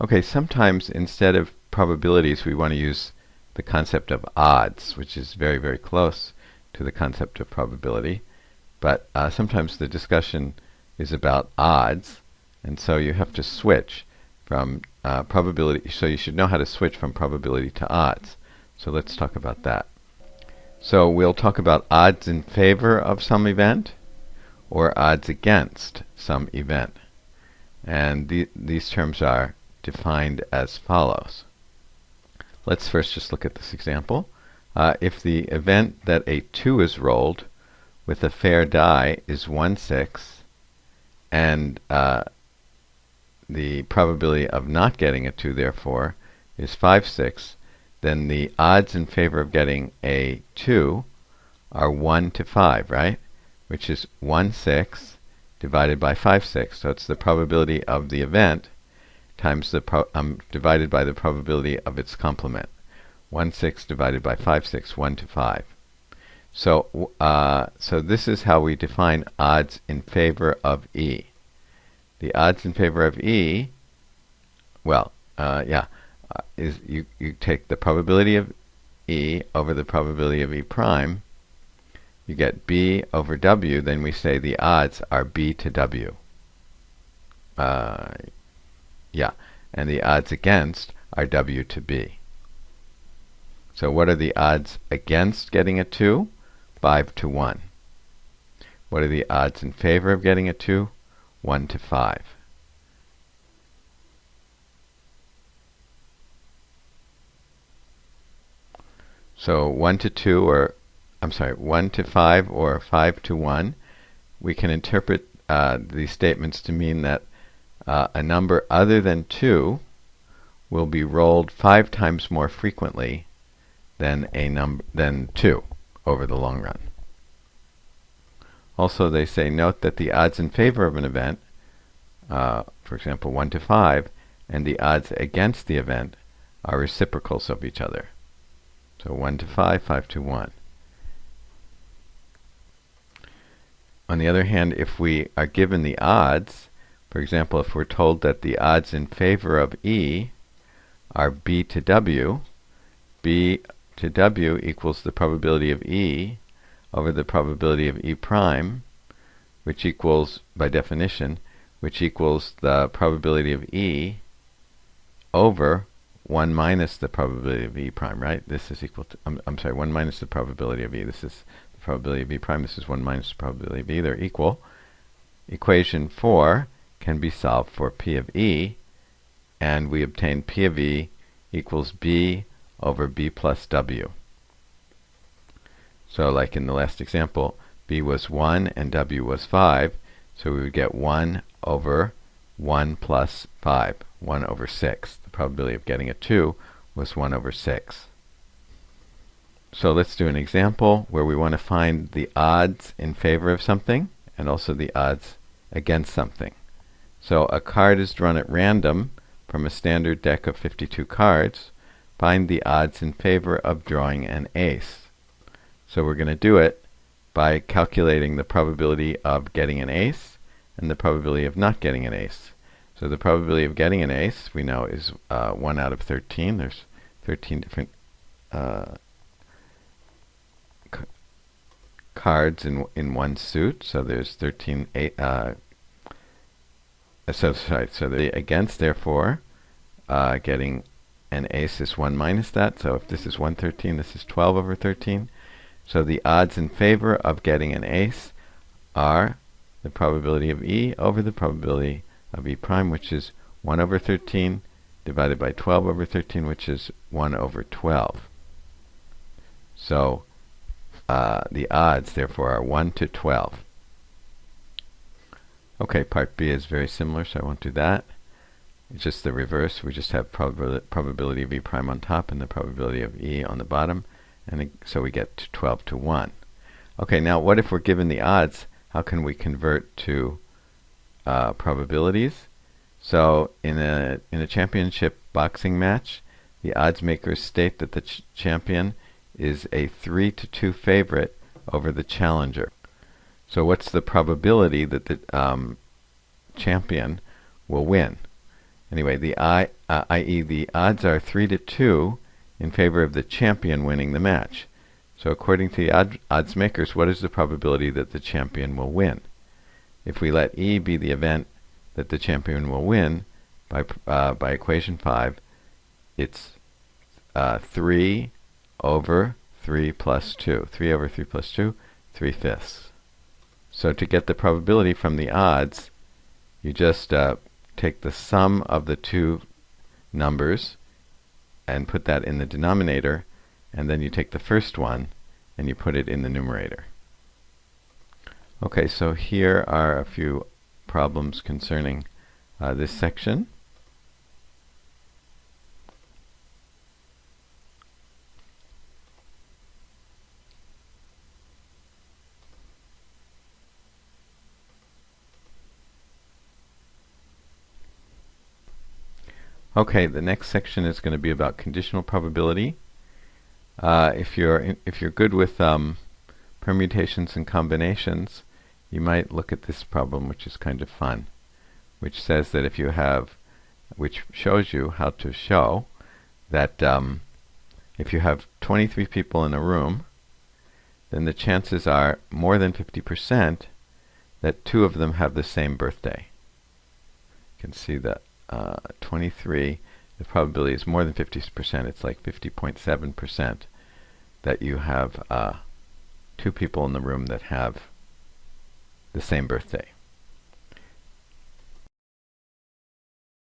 Okay, sometimes instead of probabilities we want to use the concept of odds, which is very, very close to the concept of probability. But sometimes the discussion is about odds, and so you have to switch from probability. So you should know how to switch from probability to odds. So let's talk about that. So we'll talk about odds in favor of some event or odds against some event. And these terms are defined as follows. Let's first just look at this example. If the event that a 2 is rolled with a fair die is 1/6, and the probability of not getting a 2 therefore is 5/6, then the odds in favor of getting a 2 are 1 to 5, right? Which is 1/6 divided by 5/6. So it's the probability of the event times the divided by the probability of its complement. 1/6 divided by 5/6, 1 to 5. So so this is how we define odds in favor of E. The odds in favor of E, well, is you take the probability of E over the probability of E prime. You get B over W, then we say the odds are B to W. And the odds against are W to B. So what are the odds against getting a 2? 5 to 1. What are the odds in favor of getting a 2? 1 to 5. So 1 to 2, or I'm sorry, 1 to 5 or 5 to 1, we can interpret these statements to mean that a number other than 2 will be rolled 5 times more frequently than 2 over the long run. Also, they say, note that the odds in favor of an event, for example 1 to 5, and the odds against the event are reciprocals of each other. So 1 to 5, 5 to 1. On the other hand, if we are given the odds, for example, if we're told that the odds in favor of E are B to W, B to W equals the probability of E over the probability of E prime, which equals, by definition, which equals the probability of E over 1 minus the probability of E prime, right? This is equal to, I'm sorry, 1 minus the probability of E. This is the probability of E prime. This is 1 minus the probability of E. They're equal. Equation 4 can be solved for P of E, and we obtain P of E equals B over B plus W. So like in the last example, B was 1 and W was 5, so we would get 1 over 1 plus 5, 1 over 6. The probability of getting a 2 was 1 over 6. So let's do an example where we want to find the odds in favor of something and also the odds against something. So a card is drawn at random from a standard deck of 52 cards. Find the odds in favor of drawing an ace. So we're going to do it by calculating the probability of getting an ace and the probability of not getting an ace. So the probability of getting an ace, we know, is 1 out of 13. There's 13 different cards in one suit, so there's 13 so the against, therefore, getting an ace is 1 minus that. So if this is 1/13, this is 12 over 13. So the odds in favor of getting an ace are the probability of E over the probability of E prime, which is 1 over 13 divided by 12 over 13, which is 1 over 12. So the odds, therefore, are 1 to 12. Okay, part B is very similar, so I won't do that. It's just the reverse. We just have probability of E prime on top and the probability of E on the bottom, and so we get 12 to 1. Okay, now what if we're given the odds? How can we convert to probabilities? So in a championship boxing match, the odds makers state that the champion is a 3 to 2 favorite over the challenger. So what's the probability that the champion will win? Anyway, i.e. the odds are 3 to 2 in favor of the champion winning the match. So according to the odds makers, what is the probability that the champion will win? If we let E be the event that the champion will win, by equation 5, it's 3 over 3 plus 2. 3 over 3 plus 2, 3/5. So to get the probability from the odds, you just take the sum of the two numbers and put that in the denominator, and then you take the first one and you put it in the numerator. Okay, so here are a few problems concerning this section. Okay, the next section is going to be about conditional probability. If you're good with permutations and combinations, you might look at this problem, which is kind of fun, which says that which shows you how to show that if you have 23 people in a room, then the chances are more than 50% that 2 of them have the same birthday. You can see that 23, the probability is more than 50%. It's like 50.7% that you have 2 people in the room that have the same birthday.